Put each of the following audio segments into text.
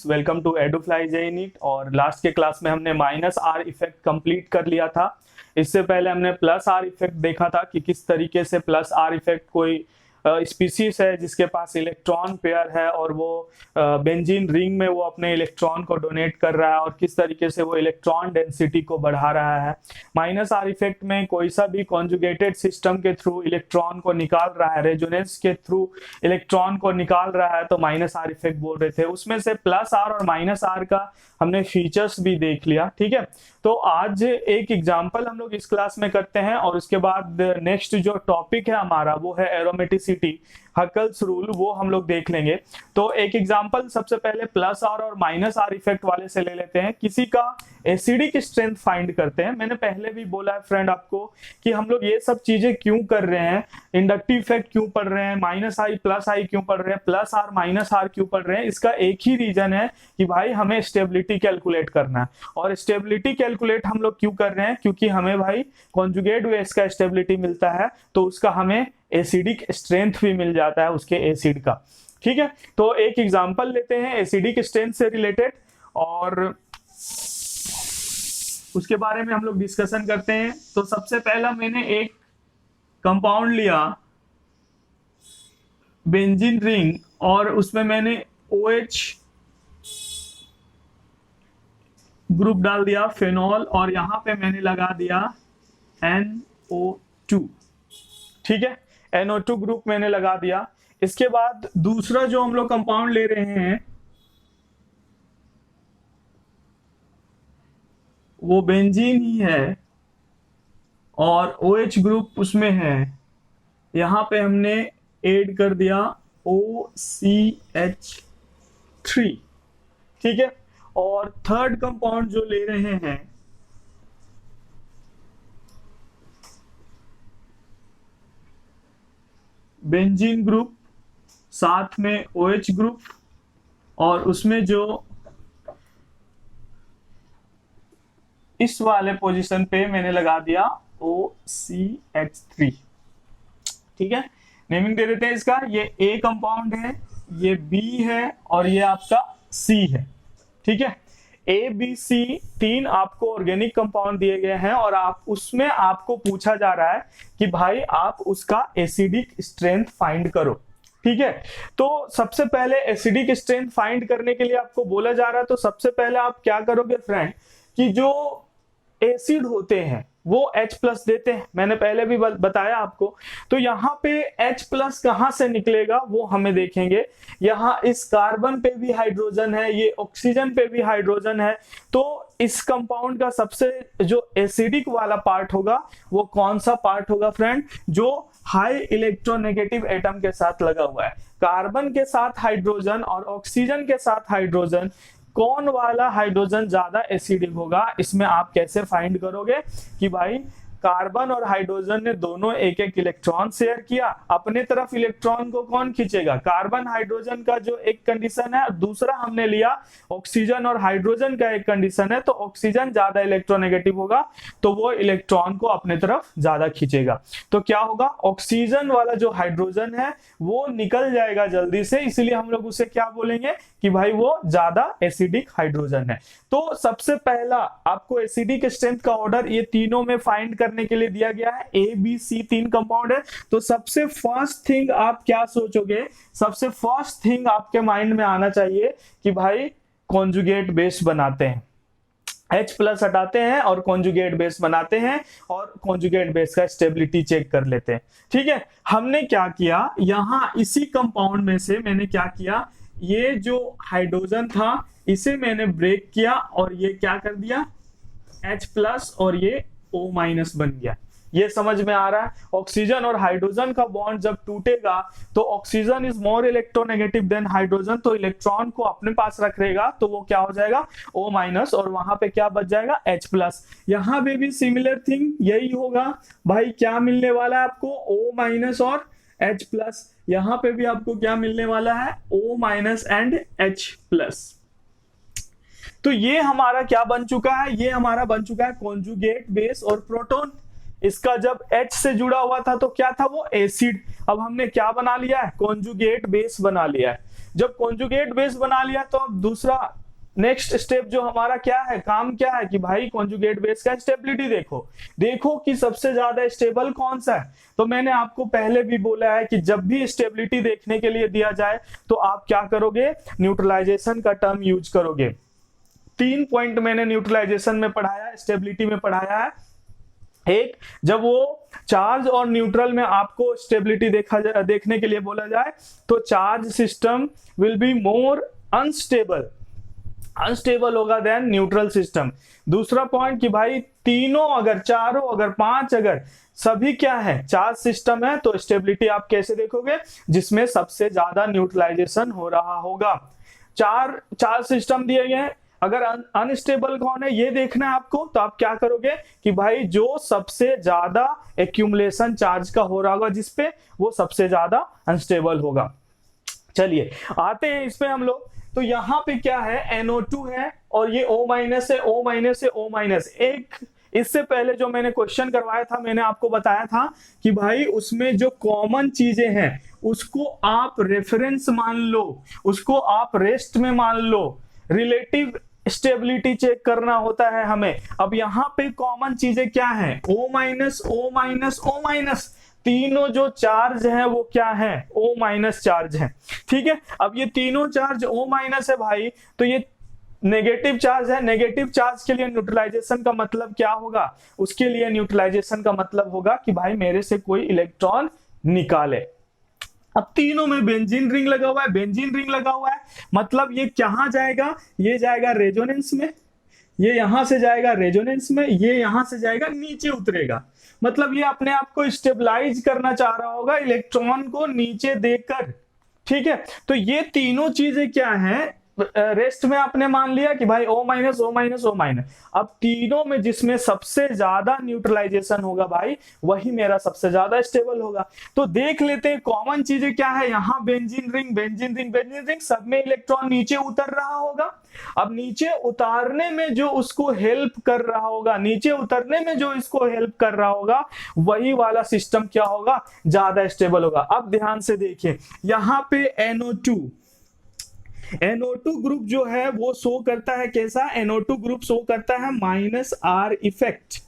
Students, welcome to Edufly JEE NEET. और last के class में हमने माइनस आर इफेक्ट कंप्लीट कर लिया था। इससे पहले हमने प्लस आर इफेक्ट देखा था कि किस तरीके से प्लस आर इफेक्ट कोई स्पीसीज है जिसके पास इलेक्ट्रॉन पेयर है और वो बेंजीन रिंग में वो अपने इलेक्ट्रॉन को डोनेट कर रहा है और किस तरीके से वो इलेक्ट्रॉन डेंसिटी को बढ़ा रहा है। माइनस आर इफेक्ट में कोई सा भी कॉन्जुगेटेड सिस्टम के थ्रू इलेक्ट्रॉन को निकाल रहा है, रेजोनेंस के थ्रू इलेक्ट्रॉन को निकाल रहा है, तो माइनस आर इफेक्ट बोल रहे थे। उसमें से प्लस आर और माइनस आर का हमने फीचर्स भी देख लिया। ठीक है, तो आज एक एग्जांपल हम लोग इस क्लास में करते हैं और उसके बाद नेक्स्ट जो टॉपिक है हमारा वो है एरोमेटिसिटी, हकल्स रूल, वो हम लोग देख लेंगे। तो एक एग्जांपल सबसे पहले प्लस आर और माइनस आर इफेक्ट वाले से ले लेते हैं। किसी का एसिडिक स्ट्रेंथ फाइंड करते हैं। मैंने पहले भी बोला है फ्रेंड आपको कि हम लोग ये सब चीजें क्यों कर रहे हैं, इंडक्टिव इफेक्ट क्यों पढ़ रहे हैं, माइनस आई प्लस आई क्यों पढ़ रहे हैं, प्लस आर माइनस आर क्यों पढ़ रहे हैं। इसका एक ही रीजन है कि भाई हमें स्टेबिलिटी कैलकुलेट करना है। और स्टेबिलिटी कैलकुलेट हम लोग क्यों कर रहे हैं, क्योंकि हमें भाई कॉन्जुगेट बेस का स्टेबिलिटी मिलता है तो उसका हमें एसिडिक स्ट्रेंथ भी मिल जाता है उसके एसिड का। ठीक है, तो एक एग्जांपल लेते हैं एसिडिक स्ट्रेंथ से रिलेटेड और उसके बारे में हम लोग डिस्कशन करते हैं। तो सबसे पहला मैंने एक कंपाउंड लिया बेंजीन रिंग और उसमें मैंने OH ग्रुप डाल दिया फेनॉल और यहां पे मैंने लगा दिया NO2। ठीक है, NO2 ग्रुप मैंने लगा दिया। इसके बाद दूसरा जो हम लोग कंपाउंड ले रहे हैं वो बेंजीन ही है और OH ग्रुप उसमें है। यहां पे हमने ऐड कर दिया OCH3। ठीक है, और थर्ड कंपाउंड जो ले रहे हैं बेंजीन ग्रुप साथ में OH ग्रुप और उसमें जो इस वाले पोजीशन पे मैंने लगा दिया OCH3। ठीक है, नेमिंग दे देते हैं इसका। ये A कंपाउंड है, ये B है और ये आपका C है। ठीक है, A B C तीन आपको ऑर्गेनिक कंपाउंड दिए गए हैं और आप उसमें आपको पूछा जा रहा है कि भाई आप उसका एसिडिक स्ट्रेंथ फाइंड करो। ठीक है, तो सबसे पहले एसिडिक स्ट्रेंथ फाइंड करने के लिए आपको बोला जा रहा है, तो सबसे पहले आप क्या करोगे फ्रेंड कि जो एसिड होते हैं वो H+ देते हैं। मैंने पहले भी बताया आपको। तो यहाँ पे H+ कहां से निकलेगा वो हमें देखेंगे। यहाँ इस कार्बन पे भी हाइड्रोजन है, ये ऑक्सीजन पे भी हाइड्रोजन है। तो इस कंपाउंड का सबसे जो एसिडिक वाला पार्ट होगा वो कौन सा पार्ट होगा फ्रेंड, जो हाई इलेक्ट्रोनेगेटिव एटम के साथ लगा हुआ है। कार्बन के साथ हाइड्रोजन और ऑक्सीजन के साथ हाइड्रोजन, कौन वाला हाइड्रोजन ज्यादा एसिडिक होगा, इसमें आप कैसे फाइंड करोगे कि भाई कार्बन और हाइड्रोजन ने दोनों एक एक इलेक्ट्रॉन शेयर किया, अपने तरफ इलेक्ट्रॉन को कौन खींचेगा, कार्बन हाइड्रोजन का जो एक कंडीशन है। दूसरा हमने लिया ऑक्सीजन और हाइड्रोजन का एक कंडीशन है, तो ऑक्सीजन ज्यादा इलेक्ट्रोनेगेटिव होगा तो वो इलेक्ट्रॉन को अपने तरफ ज्यादा खींचेगा। तो क्या होगा, ऑक्सीजन वाला जो हाइड्रोजन है वो निकल जाएगा जल्दी से, इसलिए हम लोग उसे क्या बोलेंगे कि भाई वो ज्यादा एसिडिक हाइड्रोजन है। तो सबसे पहला आपको एसिडिक स्ट्रेंथ का ऑर्डर ये तीनों में फाइंड करने के लिए दिया गया है। A B C तीन कंपाउंड है। तो सबसे फर्स्ट थिंग आप क्या सोचोगे, सबसे फर्स्ट थिंग आपके माइंड में आना चाहिए कि भाई कॉन्जुगेट बेस बनाते हैं, H+ हटाते हैं और कॉन्जुगेट बेस बनाते हैं और कॉन्जुगेट बेस का स्टेबिलिटी चेक कर लेते हैं। ठीक है, हमने क्या किया, यहां इसी कंपाउंड में से मैंने क्या किया, ये जो हाइड्रोजन था इसे मैंने ब्रेक किया और ये क्या कर दिया H+ और ये O- बन गया। ये समझ में आ रहा है। ऑक्सीजन और हाइड्रोजन का बॉन्ड जब टूटेगा तो oxygen is more electronegative than hydrogen, तो इलेक्ट्रॉन को अपने पास रखेगा तो वो क्या हो जाएगा O- और वहां पे क्या बच जाएगा H+। यहां पे भी सिमिलर थिंग यही होगा भाई। क्या मिलने वाला है आपको O- और H+। यहां पे भी आपको क्या मिलने वाला है O- एंड H+। तो ये हमारा क्या बन चुका है, ये हमारा बन चुका है कॉन्जुगेट बेस और प्रोटॉन। इसका जब H से जुड़ा हुआ था तो क्या था, वो एसिड। अब हमने क्या बना लिया है, कॉन्जुगेट बेस बना लिया है। जब कॉन्जुगेट बेस बना लिया तो अब दूसरा नेक्स्ट स्टेप जो हमारा क्या है, काम क्या है कि भाई कॉन्जुगेट बेस का स्टेबिलिटी देखो, देखो कि सबसे ज्यादा स्टेबल कौन सा है। तो मैंने आपको पहले भी बोला है कि जब भी स्टेबिलिटी देखने के लिए दिया जाए तो आप क्या करोगे, न्यूट्रलाइजेशन का टर्म यूज करोगे। 3 पॉइंट मैंने न्यूट्रलाइजेशन में पढ़ाया, स्टेबिलिटी में पढ़ाया है। एक, जब वो चार्ज और न्यूट्रल में आपको स्टेबिलिटी देखने के लिए बोला जाए तो charge system will be more unstable होगा देन न्यूट्रल सिस्टम। दूसरा पॉइंट कि भाई तीनों अगर, चारों अगर, 5 अगर सभी क्या है, चार्ज सिस्टम है, तो स्टेबिलिटी आप कैसे देखोगे, जिसमें सबसे ज्यादा न्यूट्रलाइजेशन हो रहा होगा। 4 चार्ज सिस्टम दिए गए हैं, अगर अनस्टेबल कौन है ये देखना है आपको, तो आप क्या करोगे कि भाई जो सबसे ज्यादा एक्यूमुलेशन चार्ज का हो रहा होगा जिसपे, वो सबसे ज्यादा अनस्टेबल होगा। चलिए आते हैं इस पे हम लोग। तो यहाँ पे क्या है, NO2 है और ये O- है, O- है, O-। एक इससे पहले जो मैंने क्वेश्चन करवाया था, मैंने आपको बताया था कि भाई उसमें जो कॉमन चीजें हैं उसको आप रेफरेंस मान लो, उसको आप रेस्ट में मान लो, रिलेटिव स्टेबिलिटी चेक करना होता है हमें। अब यहाँ पे कॉमन चीजें क्या है, O-, O-, तीनों जो चार्ज हैं वो क्या है, O- चार्ज है। ठीक है, अब ये तीनों चार्ज O- है भाई, तो ये नेगेटिव चार्ज है। नेगेटिव चार्ज के लिए न्यूट्रलाइजेशन का मतलब क्या होगा, उसके लिए न्यूट्रलाइजेशन का मतलब होगा कि भाई मेरे से कोई इलेक्ट्रॉन निकाले। अब तीनों में बेंजीन रिंग लगा हुआ है, बेंजीन रिंग लगा हुआ है, मतलब ये कहां जाएगा, ये जाएगा रेजोनेंस में, ये यहां से जाएगा रेजोनेंस में, ये यहां से जाएगा नीचे उतरेगा। मतलब ये अपने आप को स्टेबलाइज करना चाह रहा होगा इलेक्ट्रॉन को नीचे देकर। ठीक है, तो ये तीनों चीजें क्या है, रेस्ट में आपने मान लिया कि भाई O-, O-, O-। अब तीनों में जिसमें सबसे ज्यादा न्यूट्रलाइजेशन होगा भाई, वही मेरा सबसे ज्यादा स्टेबल होगा। तो देख लेते हैं कॉमन चीजें क्या है, यहां benzene ring, benzene ring, benzene ring, सब में इलेक्ट्रॉन नीचे उतर रहा होगा। अब नीचे उतारने में जो उसको हेल्प कर रहा होगा, नीचे उतरने में जो इसको हेल्प कर रहा होगा, वही वाला सिस्टम क्या होगा, ज्यादा स्टेबल होगा। अब ध्यान से देखिए, यहां पे NO2 ग्रुप जो है वो शो करता है कैसा, NO2 ग्रुप शो करता है -R इफेक्ट।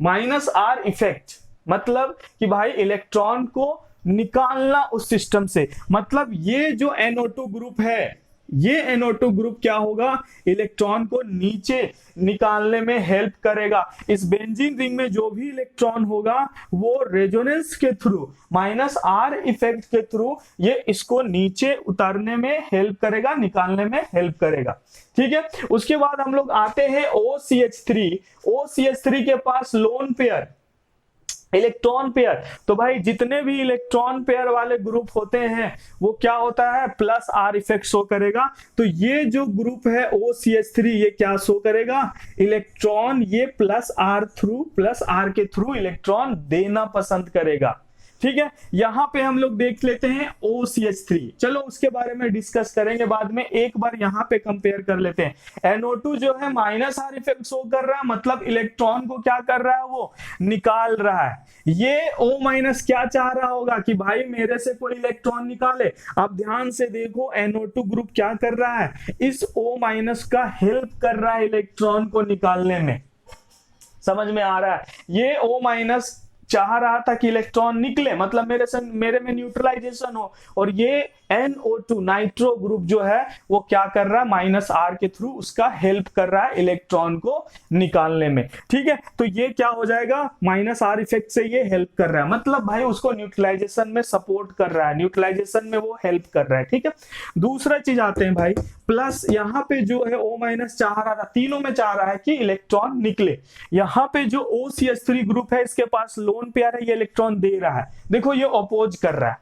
-R इफेक्ट मतलब कि भाई इलेक्ट्रॉन को निकालना उस सिस्टम से, मतलब ये जो NO2 ग्रुप है, ये NO2 ग्रुप क्या होगा, इलेक्ट्रॉन को नीचे निकालने में हेल्प करेगा। इस बेंजीन रिंग में जो भी इलेक्ट्रॉन होगा वो रेजोनेंस के थ्रू, -R इफेक्ट के थ्रू ये इसको नीचे उतारने में हेल्प करेगा, निकालने में हेल्प करेगा। ठीक है, उसके बाद हम लोग आते हैं OCH3। OCH3 के पास लोन पेयर, इलेक्ट्रॉन पेयर, तो भाई जितने भी इलेक्ट्रॉन पेयर वाले ग्रुप होते हैं वो क्या होता है, +R इफेक्ट शो करेगा। तो ये जो ग्रुप है OCH3, ये क्या शो करेगा, इलेक्ट्रॉन ये +R के थ्रू इलेक्ट्रॉन देना पसंद करेगा। ठीक है, यहां पे हम लोग देख लेते हैं OCH3, चलो उसके बारे में डिस्कस करेंगे बाद में, एक बार यहां पे कंपेयर कर लेते हैं। NO2 जो है -R इफेक्ट शो कर रहा है, मतलब इलेक्ट्रॉन को क्या कर रहा है, वो निकाल रहा है। ये O- क्या चाह रहा होगा कि भाई मेरे से कोई इलेक्ट्रॉन निकाले। अब ध्यान से देखो NO2 ग्रुप क्या कर रहा है, इस O- का हेल्प कर रहा है इलेक्ट्रॉन को निकालने में। समझ में आ रहा है, ये O- चाह रहा था कि इलेक्ट्रॉन निकले, मतलब मेरे में न्यूट्रलाइजेशन हो, और ये NO2 नाइट्रो ग्रुप जो है वो क्या कर रहा है, -R के थ्रू उसका हेल्प कर रहा है इलेक्ट्रॉन को निकालने में। ठीक है, तो ये क्या हो जाएगा, -R इफेक्ट से ये हेल्प कर रहा है, मतलब भाई उसको न्यूट्रलाइजेशन में सपोर्ट कर रहा है, न्यूट्रलाइजेशन में वो हेल्प कर रहा है। ठीक है, दूसरा चीज आते हैं भाई, प्लस यहाँ पे जो है O- चाह रहा था, तीनों में चाह रहा है कि इलेक्ट्रॉन निकले। यहाँ पे जो OCH3 ग्रुप है इसके पास लोन पेयर है, ये इलेक्ट्रॉन दे रहा है, देखो ये अपोज कर रहा है,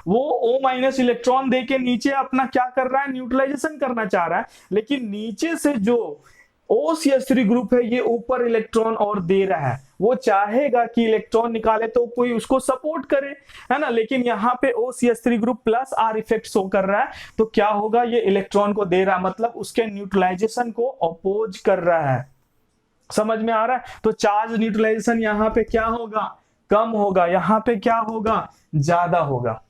वो O- इलेक्ट्रॉन देके नीचे अपना क्या कर रहा है, न्यूट्रलाइजेशन करना चाह रहा है, लेकिन नीचे से जो OCH3 ग्रुप है ये ऊपर इलेक्ट्रॉन और दे रहा है, वो चाहेगा कि इलेक्ट्रॉन निकाले तो कोई उसको सपोर्ट करे, है ना, लेकिन यहाँ पे OCH3 group +R effect show कर रहा है, तो क्या होगा, ये इलेक्ट्रॉन को दे रहा है, मतलब उसके न्यूट्रलाइजेशन को अपोज कर रहा है। समझ में आ रहा है? तो चार्ज न्यूट्रलाइजेशन यहाँ पे क्या होगा, कम होगा, यहाँ पे क्या होगा, ज्यादा होगा।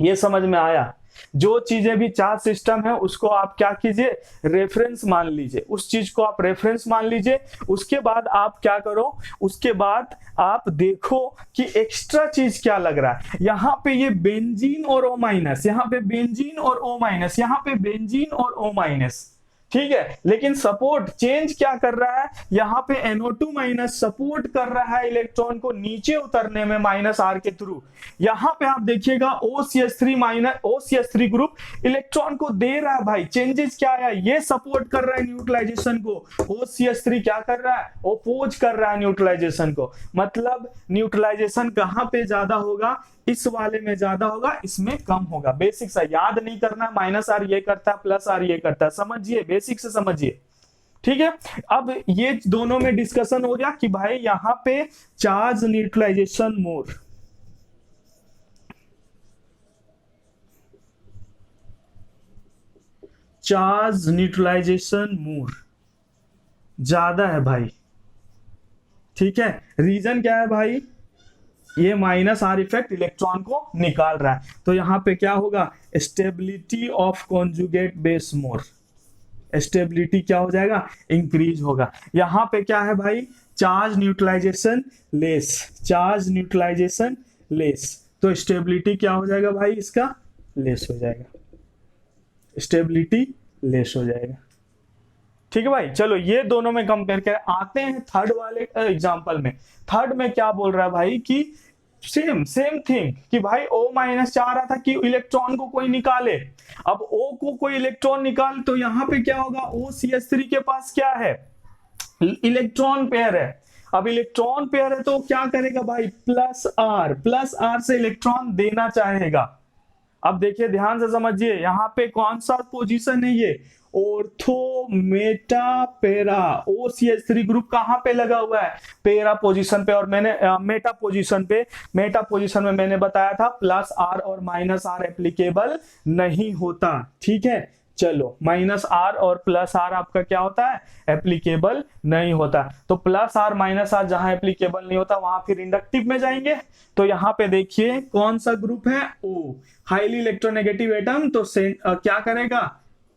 ये समझ में आया? जो चीजें भी चार्ज सिस्टम है उसको आप क्या कीजिए, रेफरेंस मान लीजिए, उस चीज को आप रेफरेंस मान लीजिए। उसके बाद आप क्या करो, उसके बाद आप देखो कि एक्स्ट्रा चीज क्या लग रहा है। यहां पे ये बेंजीन और ओ माइनस, यहां पे बेंजीन और ओ माइनस, यहां पे बेंजीन और ओ माइनस, ठीक है। लेकिन सपोर्ट चेंज क्या कर रहा है, यहां पे NO2 माइनस सपोर्ट कर रहा है इलेक्ट्रॉन को नीचे उतरने में माइनस आर के थ्रू। यहां पे आप देखिएगा OCH3 minus OCH3 group electron को दे रहा है भाई। चेंजेस क्या आया, ये सपोर्ट कर रहा है न्यूट्रलाइजेशन को, OCH3 क्या कर रहा है, ओपोज कर रहा है न्यूट्रलाइजेशन को। मतलब न्यूट्रलाइजेशन कहां पे ज्यादा होगा, इस वाले में ज्यादा होगा, इसमें कम होगा। बेसिक सा याद नहीं करना, माइनस आर ये करता है, प्लस आर ये करता है, समझिए, बेसिक से समझिए, ठीक है। अब ये दोनों में डिस्कशन हो गया कि भाई यहां पे चार्ज न्यूट्रलाइजेशन मोर, चार्ज न्यूट्रलाइजेशन मोर ज्यादा है भाई, ठीक है। रीजन क्या है भाई, ये माइनस आर इफेक्ट इलेक्ट्रॉन को निकाल रहा है। तो यहां पे क्या होगा, stability of conjugate base more, stability क्या हो जाएगा, इंक्रीज होगा। यहां पे क्या है भाई, charge neutralization less, charge neutralization less, तो स्टेबिलिटी क्या हो जाएगा भाई, इसका लेस हो जाएगा, स्टेबिलिटी लेस हो जाएगा, ठीक है भाई। चलो ये दोनों में कंपेयर कर आते हैं थर्ड वाले एग्जांपल में। थर्ड में क्या बोल रहा है भाई कि सेम थिंग कि भाई O माइनस चाह रहा था कि इलेक्ट्रॉन को कोई निकाले। अब O को कोई इलेक्ट्रॉन निकाल, तो यहां पे क्या होगा, OCH3 के पास क्या है, इलेक्ट्रॉन पेयर है। अब इलेक्ट्रॉन पेयर है तो क्या करेगा भाई, प्लस आर से इलेक्ट्रॉन देना चाहेगा। अब देखिए ध्यान से समझिए, यहां पे कौन सा पोजीशन है, ये ऑर्थो मेटा पेरा। OCH3 ग्रुप कहां पे लगा हुआ है, पेरा पोजीशन पे, और मैंने मेटा पोजीशन में मैंने बताया था प्लस आर और माइनस आर एप्लीकेबल नहीं होता, ठीक है। चलो माइनस आर और प्लस आर आपका क्या होता है, एप्लीकेबल नहीं होता। तो प्लस आर माइनस आर जहां एप्लीकेबल नहीं होता वहां फिर इंडक्टिव में जाएंगे। तो यहां पे देखिए कौन सा ग्रुप है, O, हाईली इलेक्ट्रोनेगेटिव एटम, तो क्या करेगा,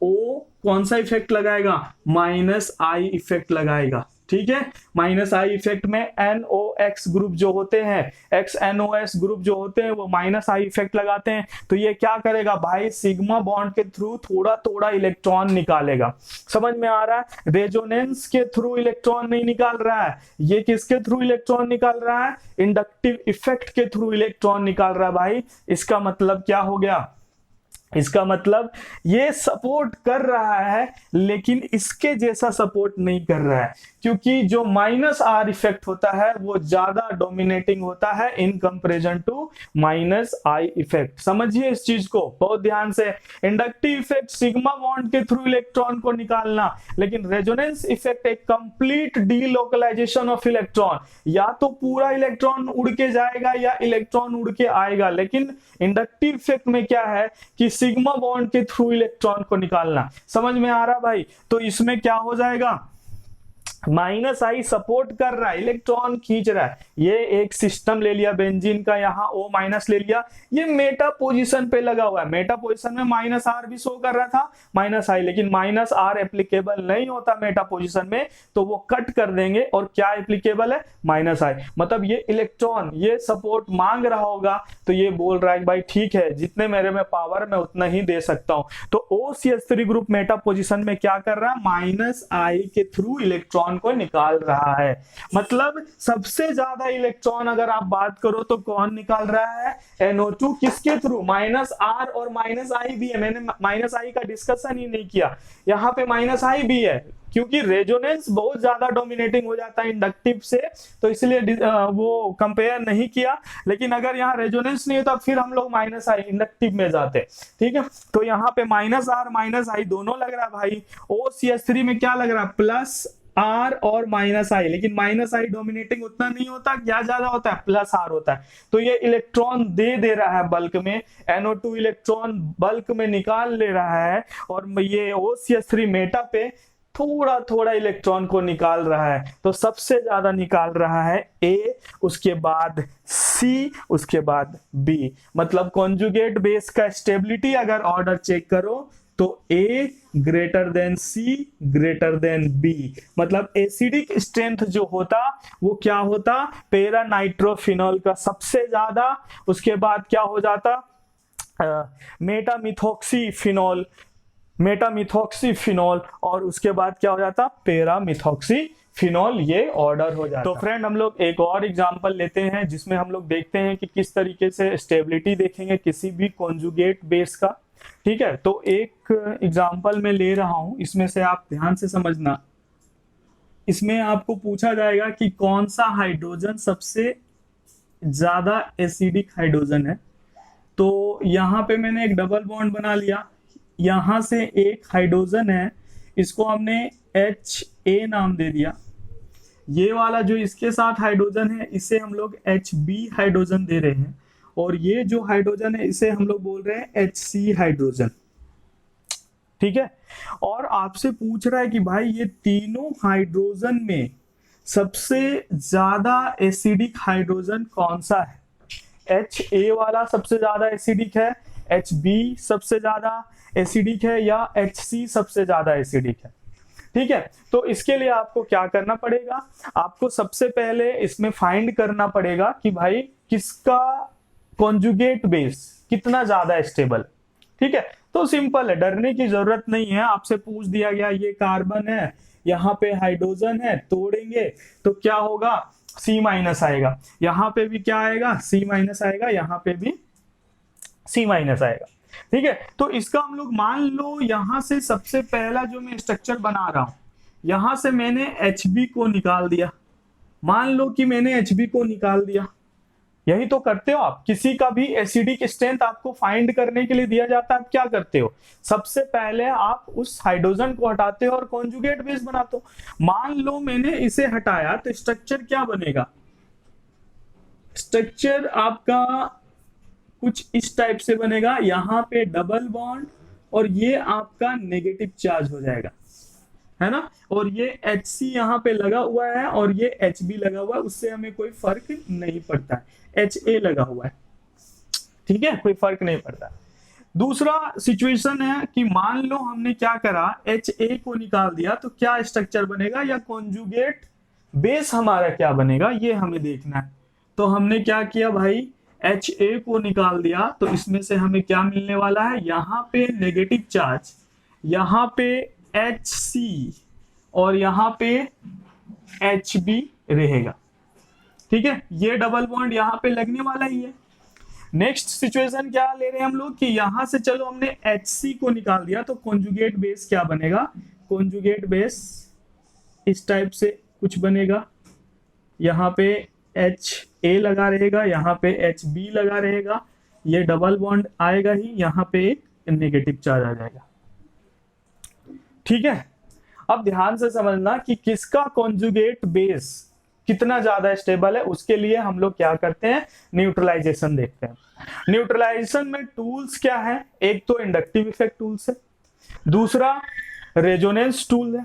O कौन सा इफेक्ट लगाएगा, माइनस आई इफेक्ट लगाएगा, ठीक है। माइनस आई इफेक्ट में NOx ग्रुप जो होते हैं, XNOS ग्रुप जो होते हैं वो माइनस आई इफेक्ट लगाते हैं। तो ये क्या करेगा भाई, सिग्मा बॉन्ड के थ्रू थोड़ा थोड़ा इलेक्ट्रॉन निकालेगा। समझ में आ रहा है, रेजोनेंस के थ्रू इलेक्ट्रॉन नहीं निकाल रहा है, ये किसके थ्रू इलेक्ट्रॉन निकाल रहा है, इंडक्टिव इफेक्ट के थ्रू इलेक्ट्रॉन निकाल रहा है भाई। इसका मतलब क्या हो गया, इसका मतलब ये सपोर्ट कर रहा है लेकिन इसके जैसा सपोर्ट नहीं कर रहा है, क्योंकि जो माइनस आर इफेक्ट होता है वो ज्यादा डोमिनेटिंग होता है in comparison to minus I effect. समझिए इस चीज को बहुत ध्यान से। इंडक्टिव इफेक्ट सिग्मा बॉन्ड के थ्रू इलेक्ट्रॉन को निकालना, लेकिन रेजोनेंस इफेक्ट एक कंप्लीट डीलोकलाइजेशन ऑफ इलेक्ट्रॉन, या तो पूरा इलेक्ट्रॉन उड़ के जाएगा या इलेक्ट्रॉन उड़ के आएगा। लेकिन इंडक्टिव इफेक्ट में क्या है कि सिग्मा बॉन्ड के थ्रू इलेक्ट्रॉन को निकालना। समझ में आ रहा भाई? तो इसमें क्या हो जाएगा, माइनस आई सपोर्ट कर रहा है, इलेक्ट्रॉन खींच रहा है। ये एक सिस्टम ले लिया बेंजीन का, यहां O माइनस ले लिया, ये मेटा पोजीशन पे लगा हुआ है। मेटा पोजीशन में माइनस आर भी शो कर रहा था, माइनस आई, लेकिन माइनस आर एप्लीकेबल नहीं होता मेटा पोजीशन में, तो वो कट कर देंगे और क्या एप्लीकेबल है, माइनस आई। मतलब ये इलेक्ट्रॉन ये सपोर्ट मांग रहा होगा, तो ये बोल रहा है भाई ठीक है, जितने मेरे में पावर मैं उतना ही दे सकता हूं। तो OCH3 ग्रुप मेटा पोजीशन में क्या कर रहा है, माइनस आई के थ्रू इलेक्ट्रॉन को निकाल रहा है। मतलब सबसे ज्यादा इलेक्ट्रॉन अगर आप बात करो तो कौन निकाल रहा है, NO2। किसके थ्रू, माइनस आर और माइनस आई भी है। मैंने माइनस आई का डिस्कशन ही नहीं किया, यहां पे माइनस आई भी है, क्योंकि रेजोनेंस बहुत ज्यादा डोमिनेटिंग हो जाता है इंडक्टिव से, तो इसलिए वो कंपेयर नहीं किया। लेकिन अगर यहाँ रेजोनेंस नहीं होता फिर हम लोग माइनस आई इंडक्टिव में जाते, ठीक है। तो यहाँ पे माइनस आर माइनस आई दोनों लग रहा है भाई। OCH3 में क्या लग रहा है, प्लस आर और माइनस आई, लेकिन माइनस आई डोमिनेटिंग उतना नहीं होता, क्या ज्यादा होता है, प्लस आर होता है। तो ये इलेक्ट्रॉन दे रहा है बल्क में, NO2 इलेक्ट्रॉन बल्क में निकाल ले रहा है, और ये OCH3 मेटा पे थोड़ा थोड़ा इलेक्ट्रॉन को निकाल रहा है, तो सबसे ज्यादा निकाल रहा है ए, उसके बाद सी, उसके बाद बी। मतलब कॉन्जुगेट बेस का स्टेबिलिटी अगर ऑर्डर चेक करो तो ए ग्रेटर देन सी ग्रेटर देन बी। मतलब एसिडिक स्ट्रेंथ जो होता वो क्या होता, पैरा नाइट्रोफिनॉल का सबसे ज्यादा, उसके बाद क्या हो जाता मेटामिथॉक्सीफिनॉल, मेटामिथॉक्सीफिनॉल, और उसके बाद क्या हो जाता पैरामिथॉक्सीफिनॉल, ये ऑर्डर हो जाता। तो फ्रेंड हम लोग एक और एग्जांपल लेते हैं जिसमें हम लोग देखते हैं कि किस तरीके से स्टेबिलिटी देखेंगे किसी भी कॉन्जुगेट बेस का। ठीक है, तो एक एग्जांपल मैं ले रहा हूं, इसमें से आप ध्यान से समझना। इसमें आपको पूछा जाएगा कि कौन सा हाइड्रोजन सबसे ज्यादा एसिडिक हाइड्रोजन है। तो यहां पे मैंने एक डबल बॉन्ड बना लिया, यहां से एक हाइड्रोजन है, इसको हमने HA नाम दे दिया। ये वाला जो इसके साथ हाइड्रोजन है इसे हम लोग HB हाइड्रोजन दे रहे हैं, और ये जो हाइड्रोजन है इसे हम लोग बोल रहे हैं HC हाइड्रोजन। ठीक है, और आपसे पूछ रहा है कि भाई ये तीनों हाइड्रोजन में सबसे ज्यादा एसिडिक हाइड्रोजन कौन सा है। HA वाला सबसे ज्यादा एसिडिक है, HB सबसे ज्यादा एसिडिक है, या HC सबसे ज्यादा एसिडिक है। ठीक है, तो इसके लिए आपको क्या करना पड़ेगा, आपको सबसे पहले इसमें फाइंड करना पड़ेगा कि भाई किसका कॉन्जुगेट बेस कितना ज्यादा स्टेबल। ठीक है, तो सिंपल है, डरने की जरूरत नहीं है। आपसे पूछ दिया गया ये कार्बन है, यहाँ पे हाइड्रोजन है, तोड़ेंगे तो क्या होगा C- आएगा, यहाँ पे भी क्या आएगा C- आएगा, यहाँ पे भी C- आएगा। ठीक है, तो इसका हम लोग मान लो यहां से सबसे पहला जो मैं स्ट्रक्चर बना रहा हूं, यहां से मैंने HB को निकाल दिया। मान लो कि मैंने HB को निकाल दिया, यही तो करते हो आप। किसी का भी एसिडिक स्ट्रेंथ आपको फाइंड करने के लिए दिया जाता है, आप क्या करते हो, सबसे पहले आप उस हाइड्रोजन को हटाते हो और कॉन्जुगेट बेस बनाते हो। मान लो मैंने इसे हटाया तो स्ट्रक्चर क्या बनेगा, स्ट्रक्चर आपका कुछ इस टाइप से बनेगा, यहां पे डबल बॉन्ड और ये आपका नेगेटिव चार्ज हो जाएगा, है ना, और ये HC यहाँ पे लगा हुआ है और ये HB लगा हुआ है, उससे हमें कोई फर्क नहीं पड़ता है, HA लगा हुआ है। ठीक है, कोई फर्क नहीं पड़ता। दूसरा सिचुएशन है कि मान लो हमने क्या करा, HA को निकाल दिया तो क्या स्ट्रक्चर बनेगा, या कॉन्जुगेट बेस हमारा क्या बनेगा, ये हमें देखना है। तो हमने क्या किया भाई, HA को निकाल दिया, तो इसमें से हमें क्या मिलने वाला है, यहाँ पे नेगेटिव चार्ज, यहाँ पे HC और यहाँ पे HB रहेगा। ठीक है, ये डबल बॉन्ड यहाँ पे लगने वाला ही है। नेक्स्ट सिचुएशन क्या ले रहे हैं हम लोग कि यहां से चलो हमने HC को निकाल दिया, तो कॉन्जुगेट बेस क्या बनेगा, कॉन्जुगेट बेस इस टाइप से कुछ बनेगा, यहाँ पे HA लगा रहेगा, यहाँ पे HB लगा रहेगा, ये डबल बॉन्ड आएगा ही, यहाँ पे एक नेगेटिव चार्ज आ जाएगा। ठीक है, अब ध्यान से समझना कि किसका कॉन्जुगेट बेस कितना ज्यादा स्टेबल है, उसके लिए हम लोग क्या करते हैं, न्यूट्रलाइजेशन देखते हैं। न्यूट्रलाइजेशन में टूल्स क्या है, एक तो इंडक्टिव इफेक्ट टूल्स है, दूसरा रेजोनेंस टूल है।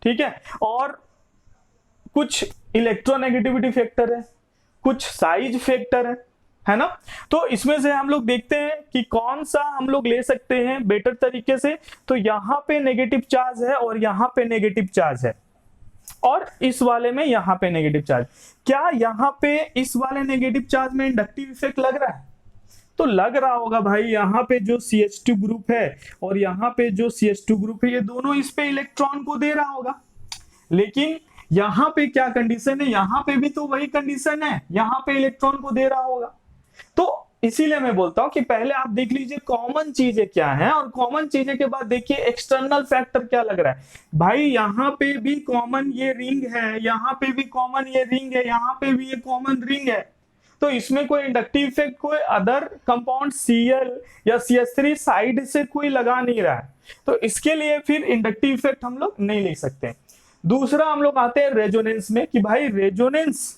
ठीक है, और कुछ इलेक्ट्रोनेगेटिविटी फैक्टर है, कुछ साइज फैक्टर है ना। तो इसमें से हम लोग देखते हैं कि कौन सा हम लोग ले सकते हैं बेटर तरीके से। तो यहाँ पे नेगेटिव चार्ज है और यहाँ पे नेगेटिव चार्ज है, और इस वाले में यहाँ पे नेगेटिव चार्ज। क्या यहाँ पे इस वाले नेगेटिव चार्ज में इंडक्टिव इफेक्ट लग रहा है, तो लग रहा होगा भाई। यहाँ पे जो CH2 ग्रुप है और यहाँ पे जो CH2 ग्रुप है, ये दोनों इस पे इलेक्ट्रॉन को दे रहा होगा। लेकिन यहाँ पे क्या कंडीशन है, यहाँ पे भी तो वही कंडीशन है, यहाँ पे इलेक्ट्रॉन को दे रहा होगा। तो इसीलिए मैं बोलता हूं कि पहले आप देख लीजिए कॉमन चीजें क्या हैं, और कॉमन चीजें के बाद देखिए एक्सटर्नल फैक्टर क्या लग रहा है। भाई यहाँ पे भी कॉमन ये रिंग है, यहाँ पे भी कॉमन ये रिंग है, यहाँ पे भी ये कॉमन रिंग है, तो इसमें कोई इंडक्टिव इफेक्ट कोई अदर कंपाउंड Cl या CH3 साइड से कोई लगा नहीं रहा है, तो इसके लिए फिर इंडक्टिव इफेक्ट हम लोग नहीं ले सकते। दूसरा हम लोग आते हैं रेजोनेंस में, कि भाई रेजोनेंस,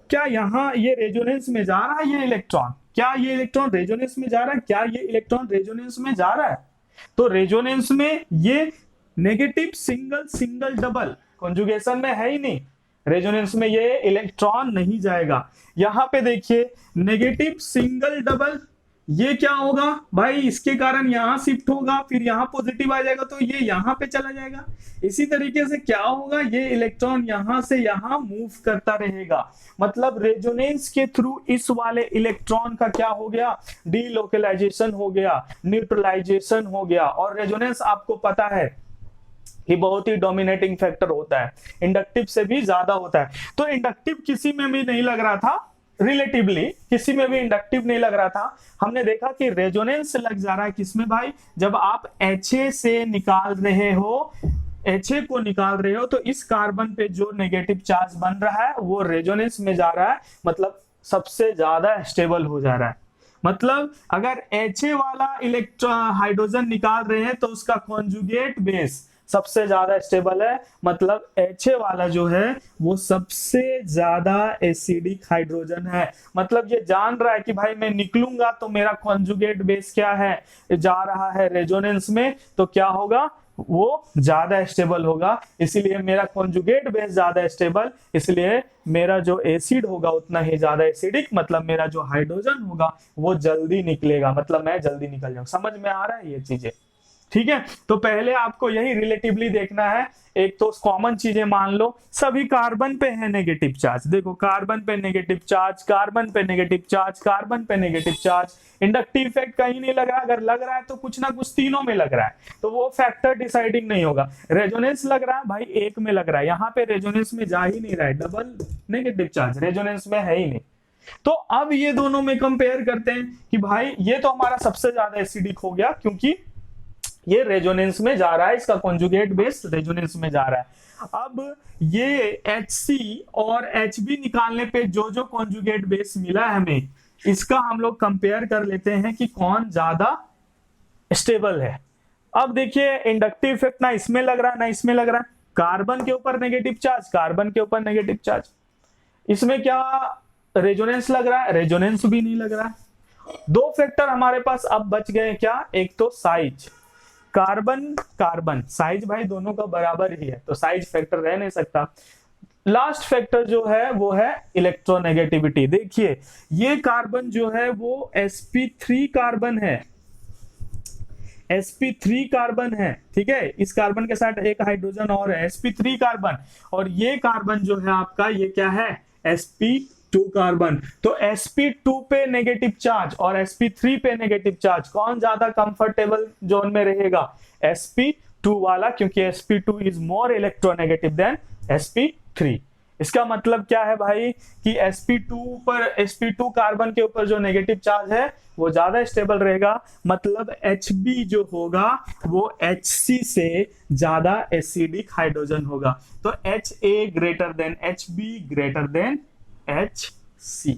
क्या यहाँ ये रेजोनेंस में जा रहा है ये इलेक्ट्रॉन, क्या ये इलेक्ट्रॉन रेजोनेंस में जा रहा है, क्या ये इलेक्ट्रॉन रेजोनेंस में जा रहा है। तो रेजोनेंस में ये negative single single double conjugation में है ही नहीं, रेजोनेंस में ये इलेक्ट्रॉन नहीं जाएगा। यहां पे देखिए नेगेटिव सिंगल डबल, ये क्या होगा भाई, इसके कारण यहां शिफ्ट होगा, फिर यहां पॉजिटिव आ जाएगा तो ये यहां पे चला जाएगा। इसी तरीके से क्या होगा, ये इलेक्ट्रॉन यहां से यहां मूव करता रहेगा। मतलब रेजोनेंस के थ्रू इस वाले इलेक्ट्रॉन का क्या हो गया, डीलोकलाइजेशन हो गया, न्यूट्रलाइजेशन हो गया। और रेजोनेंस आपको पता है कि बहुत ही डोमिनेटिंग फैक्टर होता है, इंडक्टिव से भी ज्यादा होता है। तो इंडक्टिव किसी में भी नहीं लग रहा था, रिलेटिवली किसी में भी इंडक्टिव नहीं लग रहा था। हमने देखा कि रेजोनेंस लग जा रहा है किसमें भाई, जब आप HA से निकाल रहे हो, HA को निकाल रहे हो तो इस कार्बन पे जो नेगेटिव चार्ज बन रहा है वो रेजोनेंस में जा रहा है, मतलब सबसे ज्यादा स्टेबल हो जा रहा है। मतलब अगर HA वाला इलेक्ट्रॉन हाइड्रोजन निकाल रहे हैं तो उसका कॉन्जुगेट बेस सबसे ज्यादा स्टेबल है, मतलब HA वाला जो है वो सबसे ज्यादा एसिडिक हाइड्रोजन है। मतलब ये जान रहा है कि भाई मैं निकलूंगा तो मेरा कॉन्जुगेट बेस क्या है, जा रहा है रेजोनेंस में, तो क्या होगा, वो ज्यादा स्टेबल होगा। इसीलिए मेरा कॉन्जुगेट बेस ज्यादा स्टेबल, इसलिए मेरा जो एसिड होगा उतना ही ज्यादा एसिडिक, मतलब मेरा जो हाइड्रोजन होगा वो जल्दी निकलेगा, मतलब मैं जल्दी निकल जाऊंगा। समझ में आ रहा है ये चीजें, ठीक है। तो पहले आपको यही रिलेटिवली देखना है। एक तो कॉमन चीजें मान लो, सभी कार्बन पे है नेगेटिव चार्ज, देखो कार्बन पे नेगेटिव चार्ज, कार्बन पे नेगेटिव चार्ज, कार्बन पे नेगेटिव चार्ज। इंडक्टिव इफेक्ट कहीं नहीं लग रहा, अगर लग रहा है तो कुछ ना कुछ तीनों में लग रहा है, तो वो फैक्टर डिसाइडिंग नहीं होगा। रेजोनेंस लग रहा है भाई एक में लग रहा है, यहाँ पे रेजोनेंस में जा ही नहीं रहा है, डबल नेगेटिव चार्ज रेजोनेंस में है ही नहीं। तो अब ये दोनों में कंपेयर करते हैं कि भाई ये तो हमारा सबसे ज्यादा एसिडिक हो गया क्योंकि ये रेजोनेंस में जा रहा है, इसका कॉन्जुगेट बेस रेजोनेंस में जा रहा है। अब ये HC और HB निकालने पे जो जो कॉन्जुगेट बेस मिला है हमें, इसका हम लोग कंपेयर कर लेते हैं कि कौन ज्यादा स्टेबल है। अब देखिए इंडक्टिव इफेक्ट ना इसमें लग रहा है ना इसमें लग रहा है, कार्बन के ऊपर नेगेटिव चार्ज, कार्बन के ऊपर नेगेटिव चार्ज। इसमें क्या रेजोनेंस लग रहा है, रेजोनेंस भी नहीं लग रहा है। दो फैक्टर हमारे पास अब बच गए क्या, एक तो साइज, कार्बन कार्बन साइज भाई दोनों का बराबर ही है तो साइज फैक्टर रह नहीं सकता। लास्ट फैक्टर जो है वो है इलेक्ट्रोनेगेटिविटी। देखिए ये कार्बन जो है वो sp3 कार्बन है, sp3 कार्बन है, ठीक है। इस कार्बन के साथ एक हाइड्रोजन और है, sp3 कार्बन। और ये कार्बन जो है आपका ये क्या है, sp2 कार्बन। तो sp2 पे नेगेटिव चार्ज और sp3 पे नेगेटिव चार्ज, कौन ज्यादा कंफर्टेबल जोन में रहेगा, sp2 वाला, क्योंकि sp2 is more electronegative than sp3। इसका मतलब क्या है भाई कि sp2 कार्बन के ऊपर जो नेगेटिव चार्ज है वो ज्यादा स्टेबल रहेगा, मतलब Hb जो होगा वो Hc से ज्यादा एसिडिक हाइड्रोजन होगा। तो Ha greater than Hb greater than Hc,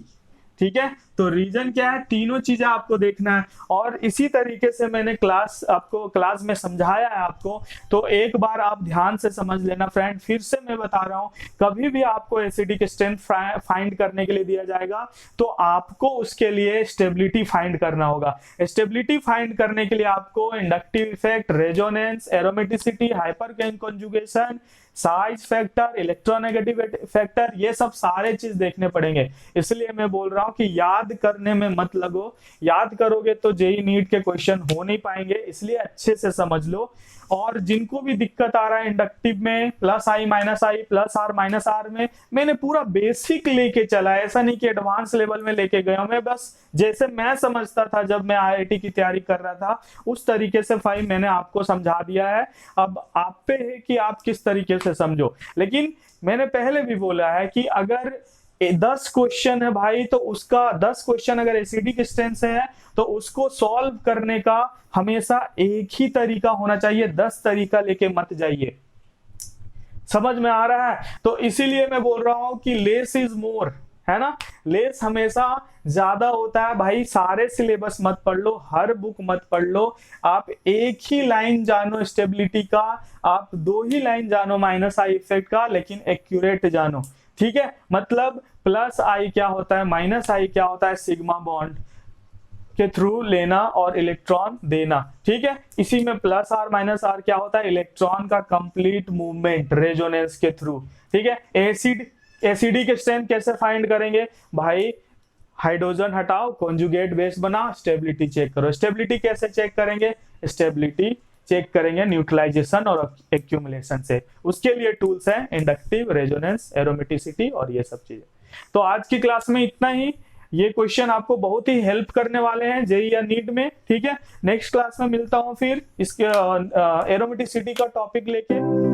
ठीक है। तो रीजन क्या है, तीनों चीजें आपको देखना है। और इसी तरीके से मैंने क्लास में समझाया है आपको, तो एक बार आप ध्यान से समझ लेना फ्रेंड। फिर से मैं बता रहा हूं, कभी भी आपको एसिडिक स्ट्रेंथ फाइंड करने के लिए दिया जाएगा तो आपको उसके लिए स्टेबिलिटी फाइंड करना होगा। स्टेबिलिटी फाइंड करने के लिए आपको inductive effect, resonance, aromaticity, hyper conjugation, size factor, electronegative factor, ये सब सारे चीज देखने पड़ेंगे। इसलिए मैं बोल रहा हूं कि याद करने में मत लगो, याद करोगे तो जेईई नीट के क्वेश्चन हो नहीं पाएंगे, इसलिए अच्छे से समझ लो। और जिनको भी दिक्कत आ रहा है इंडक्टिव में plus I minus I plus R minus R में, मैंने पूरा बेसिक लेके चला है, ऐसा नहीं कि एडवांस लेवल में लेके गया हूं मैं, बस जैसे मैं समझता था जब मैं आईआईटी की तैयारी कर रहा था उस तरीके से भाई मैंने आपको समझा दिया है। अब आप पे है कि आप किस तरीके से समझो। लेकिन मैंने पहले भी बोला है कि अगर 10 क्वेश्चन है भाई तो उसका 10 क्वेश्चन अगर एसिडिक स्ट्रेंथ से है तो उसको सॉल्व करने का हमेशा एक ही तरीका होना चाहिए, 10 तरीका लेके मत जाइए। समझ में आ रहा है? तो इसीलिए मैं बोल रहा हूं कि लेस इज मोर, है ना, लेस हमेशा ज्यादा होता है भाई। सारे सिलेबस मत पढ़ लो, हर बुक मत पढ़ लो, आप एक ही लाइन जानो स्टेबिलिटी का, आप 2 ही लाइन जानो माइनस आई इफेक्ट का, लेकिन एक्यूरेट जानो, ठीक है। मतलब प्लस आई क्या होता है, माइनस आई क्या होता है, सिग्मा बॉन्ड, के थ्रू लेना और इलेक्ट्रॉन देना। ठीक है, इसी में प्लस आर माइनस आर क्या होता है, इलेक्ट्रॉन का कंप्लीट मूवमेंट रेजोनेंस के थ्रू। ठीक है, एसिडी के स्ट्रेंथ कैसे फाइंड करेंगे भाई, हाइड्रोजन हटाओ, कॉन्जुगेट बेस बनाओ, स्टेबिलिटी चेक करो। स्टेबिलिटी कैसे चेक करेंगे, स्टेबिलिटी चेक करेंगे न्यूट्रलाइजेशन और एक्यूमुलेशन से। उसके लिए टूल्स हैं इंडक्टिव, रेजोनेंस, एरोमेटिसिटी और ये सब चीजें। तो आज की क्लास में इतना ही। ये क्वेश्चन आपको बहुत ही हेल्प करने वाले हैं जेई या नीट में। ठीक है, नेक्स्ट क्लास में मिलता हूं फिर इसके एरोमेटिसिटी का टॉपिक लेके।